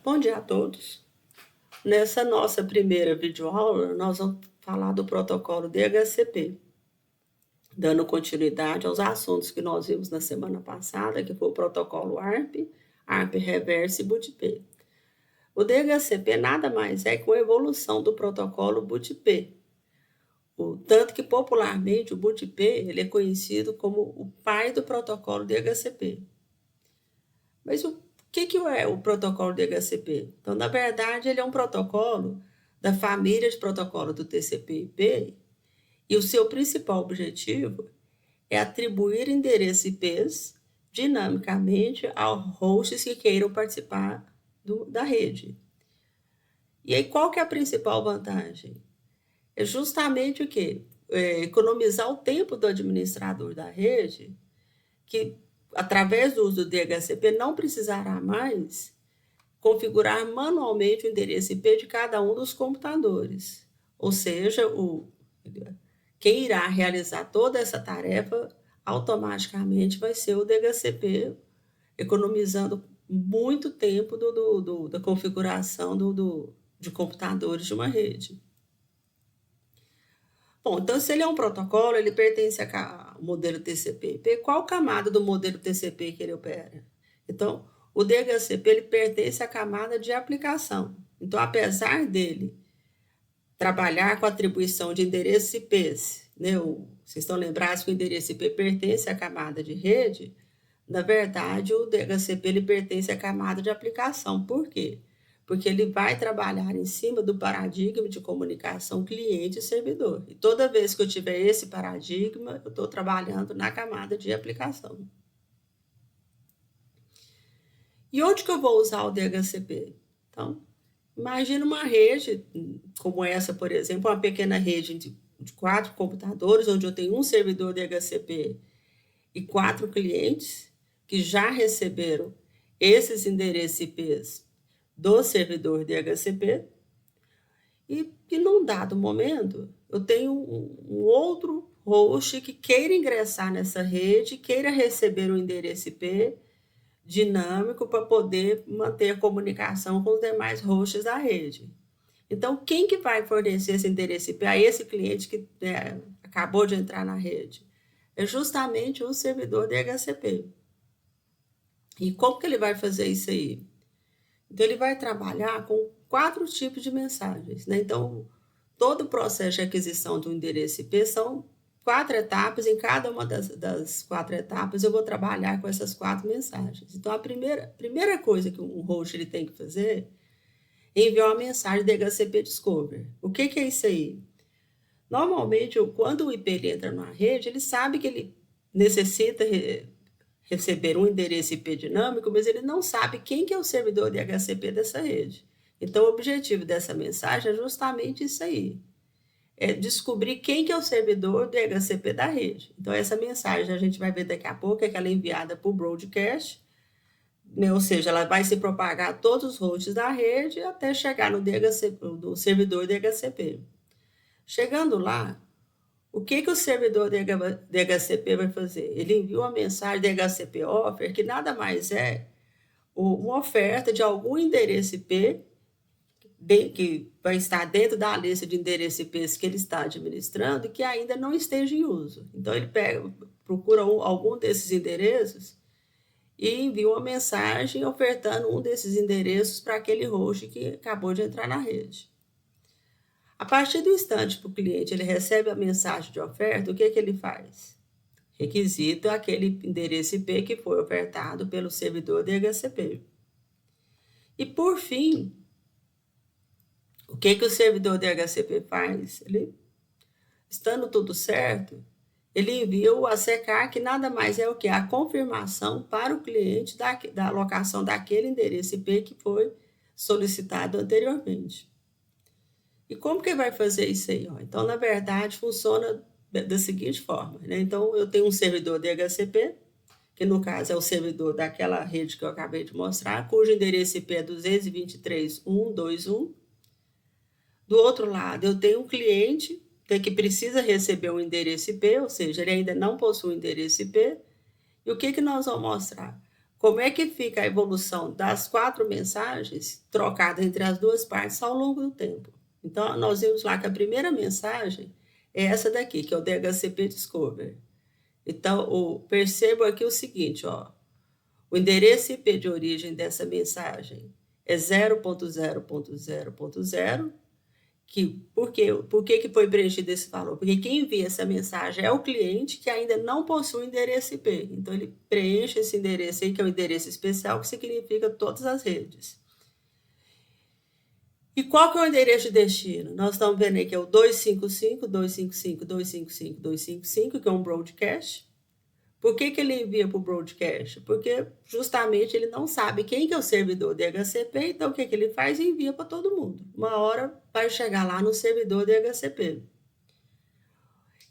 Bom dia a todos. Nessa nossa primeira videoaula, nós vamos falar do protocolo DHCP, dando continuidade aos assuntos que nós vimos na semana passada, que foi o protocolo ARP, ARP Reverse e BUTP. O DHCP nada mais é que uma evolução do protocolo BUTP, tanto que popularmente o BUTP ele é conhecido como o pai do protocolo DHCP. Mas o que é o protocolo DHCP? Então, na verdade, ele é um protocolo da família de protocolo do TCP/IP e o seu principal objetivo é atribuir endereços IPs dinamicamente aos hosts que queiram participar da rede. E aí, qual que é a principal vantagem? É justamente o quê? Economizar o tempo do administrador da rede, que através do uso do DHCP não precisará mais configurar manualmente o endereço IP de cada um dos computadores. Ou seja, quem irá realizar toda essa tarefa automaticamente vai ser o DHCP, economizando muito tempo da configuração de computadores de uma rede. Bom, então se ele é um protocolo, ele pertence ao modelo TCP/IP. Qual camada do modelo TCP que ele opera? Então, o DHCP ele pertence à camada de aplicação. Então, apesar dele trabalhar com a atribuição de endereços IPs, né, vocês estão lembrados que o endereço IP pertence à camada de rede, na verdade, o DHCP ele pertence à camada de aplicação. Por quê? Porque ele vai trabalhar em cima do paradigma de comunicação cliente e servidor. E toda vez que eu tiver esse paradigma, eu estou trabalhando na camada de aplicação. E onde que eu vou usar o DHCP? Então, imagina uma rede como essa, por exemplo, uma pequena rede de 4 computadores, onde eu tenho um servidor DHCP e 4 clientes que já receberam esses endereços IPs do servidor DHCP, e num dado momento eu tenho um outro host que queira ingressar nessa rede, queira receber um endereço IP dinâmico para poder manter a comunicação com os demais hosts da rede. Então, quem que vai fornecer esse endereço IP a esse cliente que acabou de entrar na rede? É justamente o servidor DHCP. E como que ele vai fazer isso aí? Então, ele vai trabalhar com 4 tipos de mensagens, né? Então, todo o processo de aquisição do endereço IP são 4 etapas, em cada uma das 4 etapas eu vou trabalhar com essas 4 mensagens. Então, a primeira coisa que um host ele tem que fazer é enviar uma mensagem DHCP Discover. O que é isso aí? Normalmente, quando o IP ele entra na rede, ele sabe que ele necessita receber um endereço IP dinâmico, mas ele não sabe quem que é o servidor DHCP dessa rede. Então, o objetivo dessa mensagem é justamente isso aí. É descobrir quem que é o servidor DHCP da rede. Então, essa mensagem a gente vai ver daqui a pouco, é que ela é enviada por broadcast, né? Ou seja, ela vai se propagar a todos os hosts da rede até chegar no servidor DHCP. Chegando lá, o que o servidor DHCP vai fazer? Ele envia uma mensagem DHCP Offer, que nada mais é uma oferta de algum endereço IP que vai estar dentro da lista de endereços IPs que ele está administrando e que ainda não esteja em uso. Então, ele procura algum desses endereços e envia uma mensagem ofertando um desses endereços para aquele host que acabou de entrar na rede. A partir do instante que o cliente ele recebe a mensagem de oferta, o que ele faz? Requisita aquele endereço IP que foi ofertado pelo servidor DHCP. E, por fim, o que o servidor DHCP faz? Ele, estando tudo certo, ele envia o ACK, que nada mais é o que? A confirmação para o cliente da alocação daquele endereço IP que foi solicitado anteriormente. E como que vai fazer isso aí? Então, na verdade, funciona da seguinte forma, né? Então, eu tenho um servidor DHCP, que no caso é o servidor daquela rede que eu acabei de mostrar, cujo endereço IP é 223.1.2.1. Do outro lado, eu tenho um cliente que precisa receber um endereço IP, ou seja, ele ainda não possui um endereço IP. E o que nós vamos mostrar? como é que fica a evolução das 4 mensagens trocadas entre as duas partes ao longo do tempo. Então, nós vimos lá que a primeira mensagem é essa daqui, que é o DHCP Discover. Então, percebo aqui o seguinte, ó, o endereço IP de origem dessa mensagem é 0.0.0.0, por que foi preenchido esse valor? Porque quem envia essa mensagem é o cliente que ainda não possui endereço IP. Então, ele preenche esse endereço aí, que é o endereço especial, que significa todas as redes. E qual que é o endereço de destino? Nós estamos vendo aí que é o 255.255.255.255, que é um broadcast. Por que ele envia para o broadcast? Porque justamente ele não sabe quem que é o servidor DHCP, então o que ele faz? Envia para todo mundo. Uma hora vai chegar lá no servidor DHCP.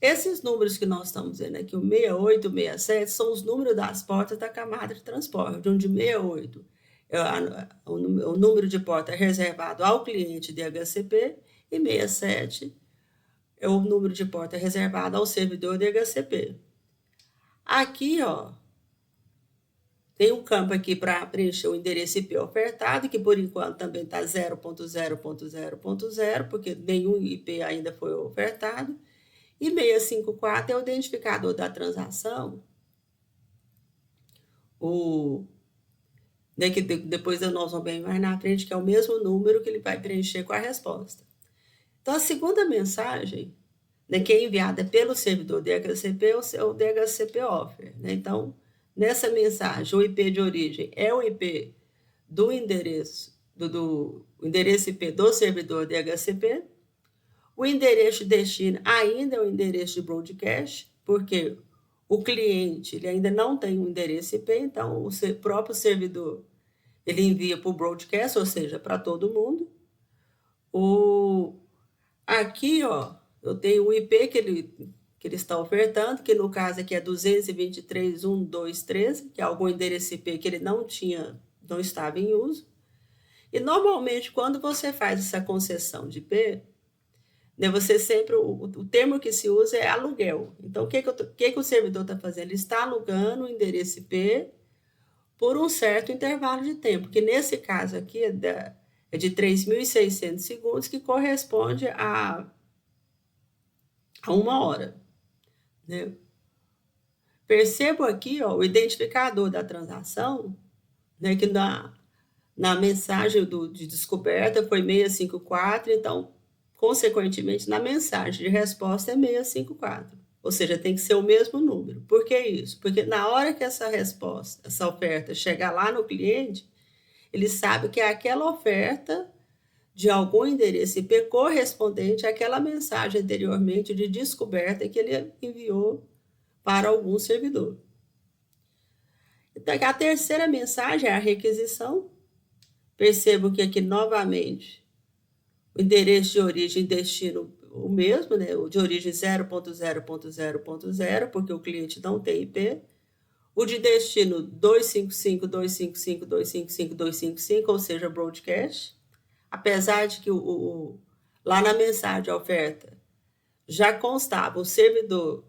Esses números que nós estamos vendo aqui, o 68, o 67, são os números das portas da camada de transporte, onde 68 o número de porta é reservado ao cliente DHCP e 67 é o número de porta reservado ao servidor DHCP. Aqui, ó, tem um campo aqui para preencher o endereço IP ofertado, que por enquanto também está 0.0.0.0, porque nenhum IP ainda foi ofertado. E 654 é o identificador da transação, que depois nós vamos ver mais na frente, que é o mesmo número que ele vai preencher com a resposta. Então, a segunda mensagem, que é enviada pelo servidor DHCP, é o DHCP Offer. Então, nessa mensagem, o IP de origem é o IP do endereço, do endereço IP do servidor DHCP. O endereço de destino ainda é o endereço de broadcast, porque o cliente ele ainda não tem um endereço IP, então o próprio servidor ele envia para o broadcast, ou seja, para todo mundo. Aqui, ó, eu tenho o IP que ele está ofertando, que no caso aqui é 223.1.2.13, que é algum endereço IP que ele não estava em uso. E normalmente, quando você faz essa concessão de IP, você sempre, o termo que se usa é aluguel. Então, o que o servidor está fazendo? Ele está alugando o endereço IP por um certo intervalo de tempo, que nesse caso aqui é de 3.600 segundos, que corresponde a 1 hora. Né? Percebo aqui, ó, o identificador da transação, né, que na mensagem de descoberta foi 654, então, consequentemente, na mensagem de resposta é 654. Ou seja, tem que ser o mesmo número. Por que isso? Porque na hora que essa oferta chegar lá no cliente, ele sabe que é aquela oferta de algum endereço IP correspondente àquela mensagem anteriormente de descoberta que ele enviou para algum servidor. Então, a terceira mensagem é a requisição. Percebo que aqui, novamente, o endereço de origem e destino o mesmo, né? O de origem 0.0.0.0, porque o cliente não tem IP. O de destino 255.255.255.255, ou seja, broadcast. Apesar de que lá na mensagem de oferta já constava o servidor,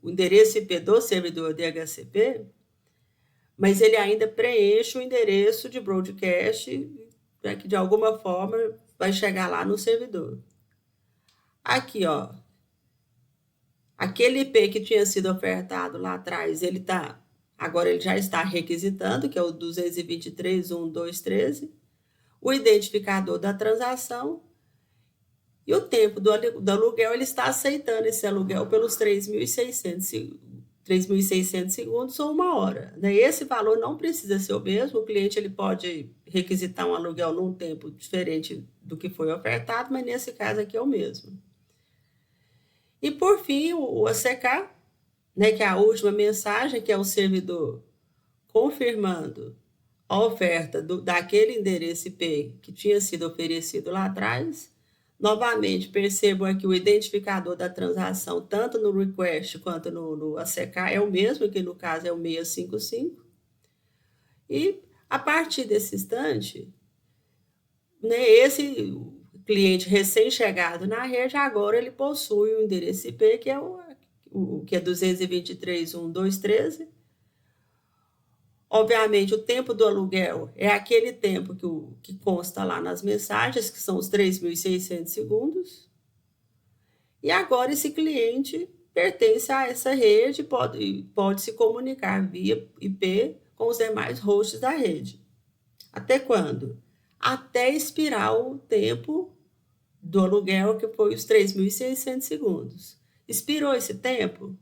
o endereço IP do servidor DHCP, mas ele ainda preenche o endereço de broadcast, né, que de alguma forma vai chegar lá no servidor. Aqui, ó, aquele IP que tinha sido ofertado lá atrás, agora ele já está requisitando, que é o 223.1.2.13, o identificador da transação e o tempo do aluguel, ele está aceitando esse aluguel pelos 3.600 segundos ou 1 hora. Né? Esse valor não precisa ser o mesmo, o cliente ele pode requisitar um aluguel num tempo diferente do que foi ofertado, mas nesse caso aqui é o mesmo. E por fim, o ACK, né, que é a última mensagem, que é o servidor confirmando a oferta daquele endereço IP que tinha sido oferecido lá atrás. Novamente, percebo aqui o identificador da transação, tanto no request quanto no ACK, é o mesmo, que no caso é o 655. E a partir desse instante, né, esse cliente recém-chegado na rede, agora ele possui o endereço IP, que é 223.1.2.13, Obviamente, o tempo do aluguel é aquele tempo que consta lá nas mensagens, que são os 3.600 segundos. E agora esse cliente pertence a essa rede, pode se comunicar via IP com os demais hosts da rede. Até quando? Até expirar o tempo do aluguel, que foi os 3.600 segundos. Expirou esse tempo, o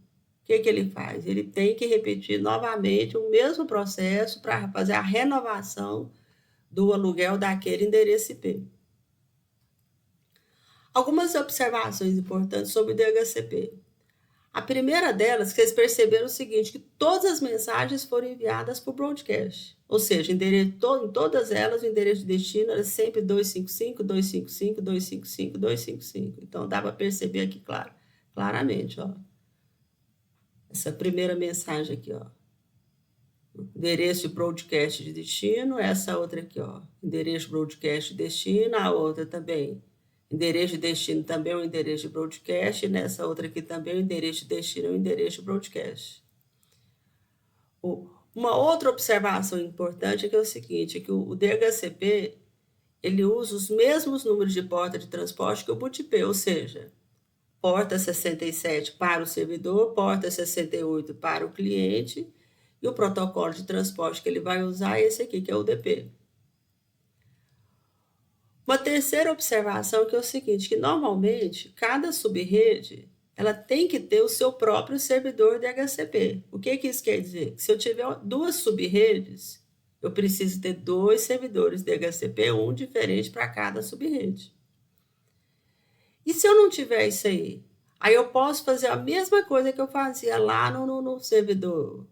que ele faz? Ele tem que repetir novamente o mesmo processo para fazer a renovação do aluguel daquele endereço IP. Algumas observações importantes sobre o DHCP. A primeira delas, que vocês perceberam o seguinte, que todas as mensagens foram enviadas por broadcast. Ou seja, em todas elas, o endereço de destino era sempre 255, 255, 255, 255. Então, dá para perceber aqui claramente, ó. Essa primeira mensagem aqui, ó. Endereço de broadcast de destino, essa outra aqui, ó. Endereço de broadcast de destino, a outra também. Endereço de destino também é um endereço de broadcast, e nessa outra aqui também o endereço de destino é um endereço de broadcast. Uma outra observação importante é que é o seguinte, é que o DHCP ele usa os mesmos números de porta de transporte que o BOOTP, ou seja, porta 67 para o servidor, porta 68 para o cliente, e o protocolo de transporte que ele vai usar é esse aqui, que é o UDP. Uma terceira observação que é o seguinte, que normalmente cada subrede ela tem que ter o seu próprio servidor DHCP. O que isso quer dizer? Que se eu tiver duas subredes, eu preciso ter 2 servidores DHCP, um diferente para cada subrede. E se eu não tiver isso aí? Aí eu posso fazer a mesma coisa que eu fazia lá no servidor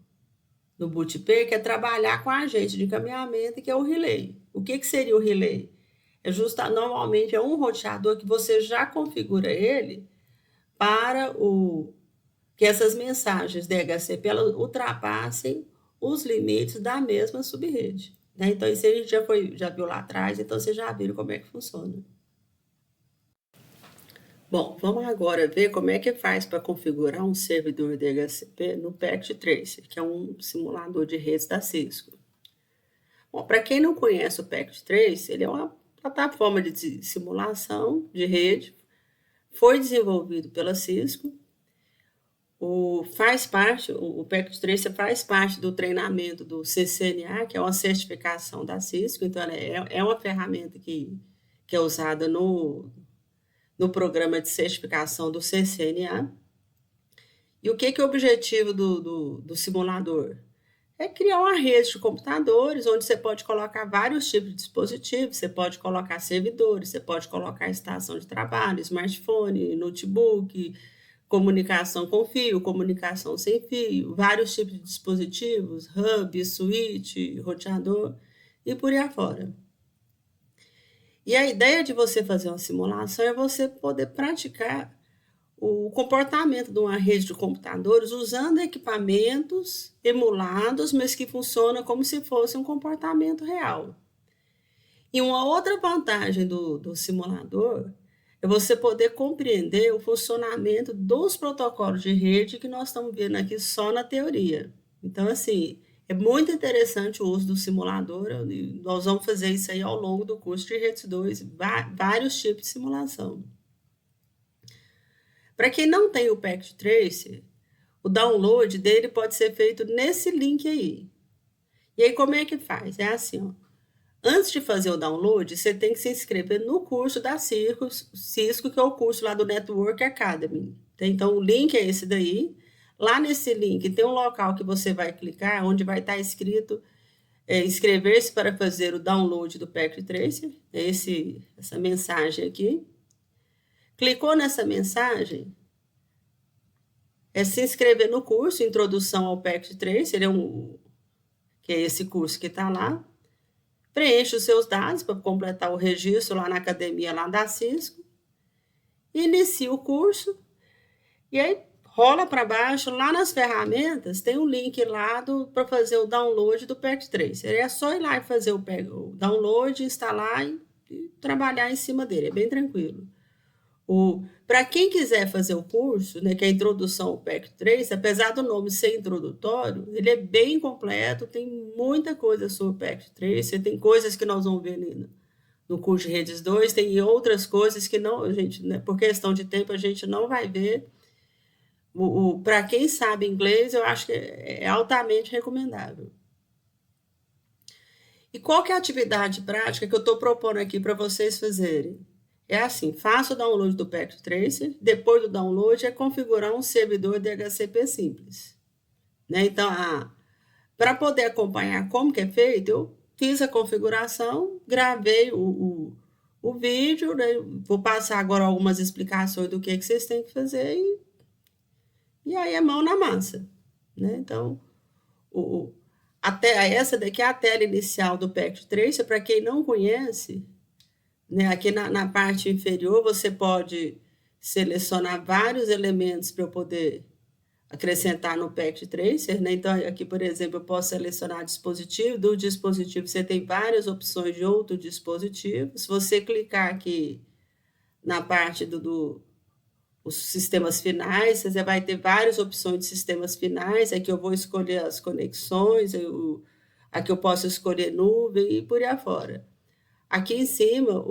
do BOOTP, que é trabalhar com a agente de encaminhamento, que é o relay. O que seria o relay? Normalmente é um roteador que você já configura ele para que essas mensagens DHCP elas ultrapassem os limites da mesma subrede. Né? Então, isso a gente já viu lá atrás, então vocês já viram como é que funciona. Bom, vamos agora ver como é que faz para configurar um servidor DHCP no Packet Tracer, que é um simulador de redes da Cisco. Bom, para quem não conhece o Packet Tracer, ele é uma plataforma de simulação de rede, foi desenvolvido pela Cisco, o Packet Tracer faz parte do treinamento do CCNA, que é uma certificação da Cisco, então é uma ferramenta que é usada no programa de certificação do CCNA. E o que é o objetivo do simulador? É criar uma rede de computadores onde você pode colocar vários tipos de dispositivos, você pode colocar servidores, você pode colocar estação de trabalho, smartphone, notebook, comunicação com fio, comunicação sem fio, vários tipos de dispositivos, hub, switch, roteador e por aí afora. E a ideia de você fazer uma simulação é você poder praticar o comportamento de uma rede de computadores usando equipamentos emulados, mas que funcionam como se fosse um comportamento real. E uma outra vantagem do simulador é você poder compreender o funcionamento dos protocolos de rede que nós estamos vendo aqui só na teoria. Então, assim, é muito interessante o uso do simulador, nós vamos fazer isso aí ao longo do curso de Redes 2, vários tipos de simulação. Para quem não tem o Packet Tracer, o download dele pode ser feito nesse link aí. E aí, como é que faz? É assim, ó. Antes de fazer o download, você tem que se inscrever no curso da Cisco, que é o curso lá do Network Academy. Então, o link é esse daí. Lá nesse link tem um local que você vai clicar, onde vai estar escrito inscrever-se para fazer o download do Packet Tracer. É essa mensagem aqui. Clicou nessa mensagem, é se inscrever no curso Introdução ao Packet Tracer, que é esse curso que está lá. Preenche os seus dados para completar o registro lá na academia lá da Cisco. Inicia o curso e aí rola para baixo, lá nas ferramentas, tem um link lá para fazer o download do Packet Tracer. É só ir lá e fazer o download, instalar e trabalhar em cima dele, é bem tranquilo. Para quem quiser fazer o curso, né, que é a introdução ao PEC 3, apesar do nome ser introdutório, ele é bem completo, tem muita coisa sobre o PEC 3, você tem coisas que nós vamos ver no curso de Redes 2, tem outras coisas que não, a gente, né, por questão de tempo, a gente não vai ver. Para quem sabe inglês, eu acho que é altamente recomendável. E qual que é a atividade prática que eu estou propondo aqui para vocês fazerem? É assim, faça o download do Packet Tracer, depois do download é configurar um servidor DHCP simples. Né? Então, para poder acompanhar como que é feito, eu fiz a configuração, gravei o vídeo, né? Vou passar agora algumas explicações do que vocês têm que fazer e aí é mão na massa. Né? Então, essa daqui é a tela inicial do Packet Tracer, para quem não conhece, né? Aqui na parte inferior você pode selecionar vários elementos para eu poder acrescentar no Packet Tracer, né? Então, aqui, por exemplo, eu posso selecionar dispositivo. Do dispositivo, você tem várias opções de outro dispositivo. Se você clicar aqui na parte os sistemas finais, você vai ter várias opções de sistemas finais. Aqui eu vou escolher as conexões, aqui eu posso escolher nuvem e por aí afora. Aqui em cima,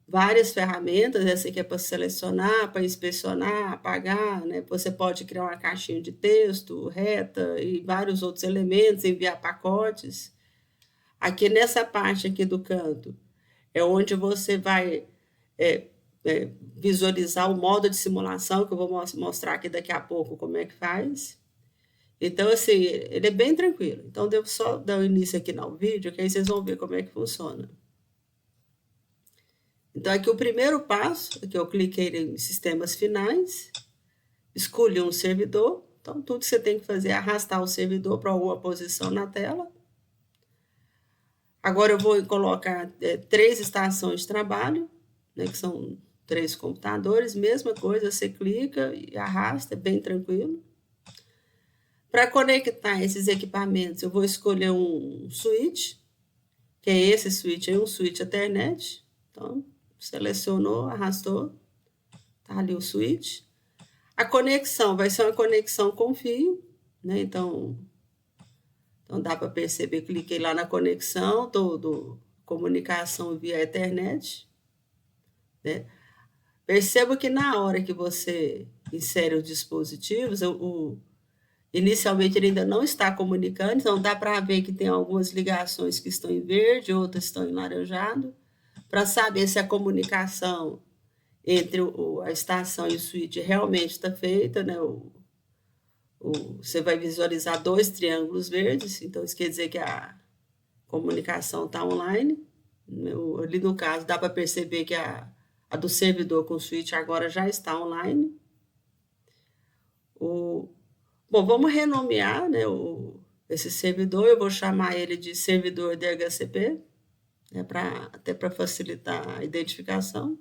várias ferramentas, essa aqui é para selecionar, para inspecionar, apagar, né? Você pode criar uma caixinha de texto, reta e vários outros elementos, enviar pacotes. Aqui nessa parte aqui do canto, é onde você vai visualizar o modo de simulação, que eu vou mostrar aqui daqui a pouco como é que faz. Então, assim, ele é bem tranquilo. Então, devo só dar o início aqui no vídeo, que aí vocês vão ver como é que funciona. Então, aqui o primeiro passo, aqui eu cliquei em sistemas finais, escolhi um servidor. Então, tudo que você tem que fazer é arrastar o servidor para alguma posição na tela. Agora eu vou colocar 3 estações de trabalho, né, que são 3 computadores, mesma coisa, você clica e arrasta, é bem tranquilo. Para conectar esses equipamentos, eu vou escolher um switch, que é esse switch aí, um switch Ethernet. Então, selecionou, arrastou, tá ali o switch. A conexão vai ser uma conexão com fio, né? Então dá para perceber, cliquei lá na conexão, comunicação via Ethernet, né? Perceba que na hora que você insere os dispositivos, inicialmente ele ainda não está comunicando, então dá para ver que tem algumas ligações que estão em verde, outras estão em laranjado, para saber se a comunicação entre a estação e o switch realmente está feita, né? Você vai visualizar 2 triângulos verdes, então isso quer dizer que a comunicação está online. Ali no caso, dá para perceber que a do servidor com o switch agora já está online. Bom, vamos renomear, né, esse servidor, eu vou chamar ele de servidor DHCP, né, até para facilitar a identificação.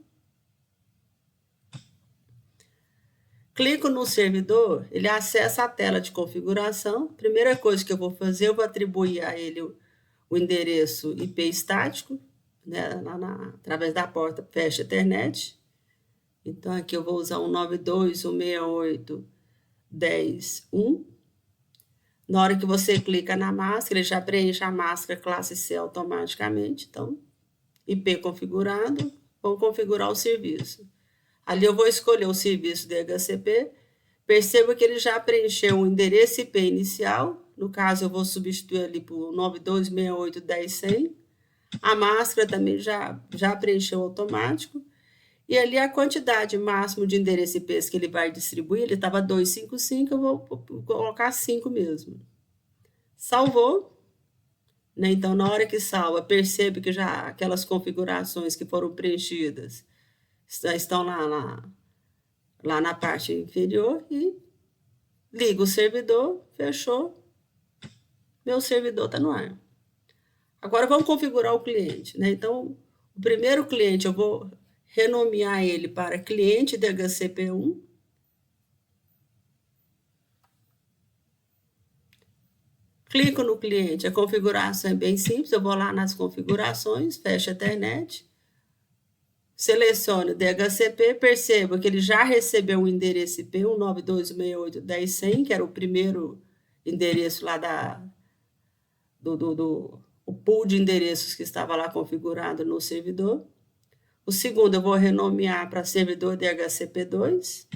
Clico no servidor, ele acessa a tela de configuração. Primeira coisa que eu vou fazer, eu vou atribuir a ele o endereço IP estático, né, através da porta Fast Ethernet. Então, aqui eu vou usar 192.168.10.1. Na hora que você clica na máscara, ele já preenche a máscara classe C automaticamente. Então, IP configurado, vamos configurar o serviço. Ali eu vou escolher o serviço DHCP. Perceba que ele já preencheu o endereço IP inicial. No caso, eu vou substituir ali por 92.68.10.100. A máscara também já preencheu automático. E ali a quantidade máxima de endereço IPs que ele vai distribuir, ele estava 255, eu vou colocar 5 mesmo. Salvou. Né? Então, na hora que salva, percebe que já aquelas configurações que foram preenchidas estão lá na parte inferior e liga o servidor, fechou, meu servidor está no ar. Agora vamos configurar o cliente, né? Então, o primeiro cliente eu vou renomear ele para cliente DHCP1. Clico no cliente, a configuração é bem simples, eu vou lá nas configurações, fecho a internet, Selecione o DHCP, perceba que ele já recebeu o endereço IP 192.168.10.100, que era o primeiro endereço lá o pool de endereços que estava lá configurado no servidor. O segundo eu vou renomear para servidor DHCP2.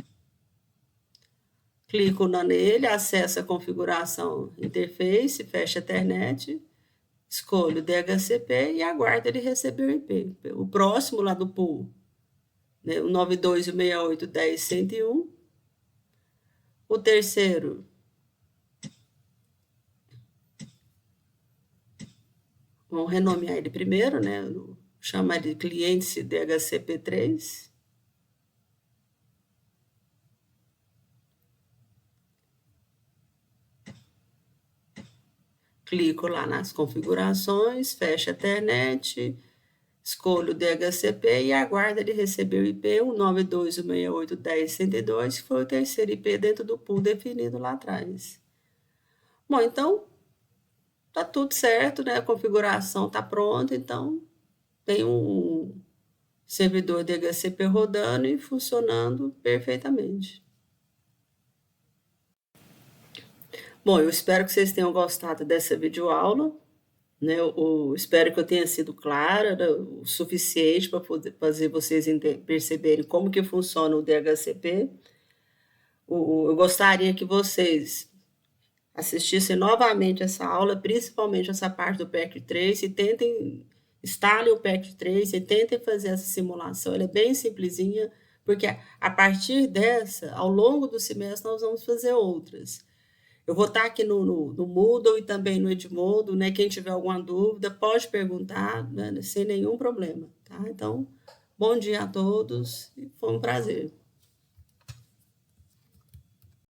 Clico nele, acesso a configuração interface, fecha a internet, escolho DHCP e aguardo ele receber o IP. O próximo lá do pool, né, o 92.168.10.101. O terceiro, vamos renomear ele primeiro, né? Chamar de cliente DHCP3. Clico lá nas configurações, fecho a internet, escolho o DHCP e aguardo ele receber o IP 192.168.10.102, que foi o terceiro IP dentro do pool definido lá atrás. Bom, então, tá tudo certo, né? A configuração tá pronta, então tem um servidor DHCP rodando e funcionando perfeitamente. Bom, eu espero que vocês tenham gostado dessa videoaula, né? Eu espero que eu tenha sido clara, né, o suficiente para fazer vocês perceberem como que funciona o DHCP. Eu gostaria que vocês assistissem novamente essa aula, principalmente essa parte do PEC 3, e instalem o PEC 3 e tentem fazer essa simulação. Ela é bem simplesinha, porque a partir dessa, ao longo do semestre, nós vamos fazer outras. Eu vou estar aqui no Moodle e também no Edmodo, né? Quem tiver alguma dúvida, pode perguntar, né? Sem nenhum problema, tá? Então, bom dia a todos e foi um prazer.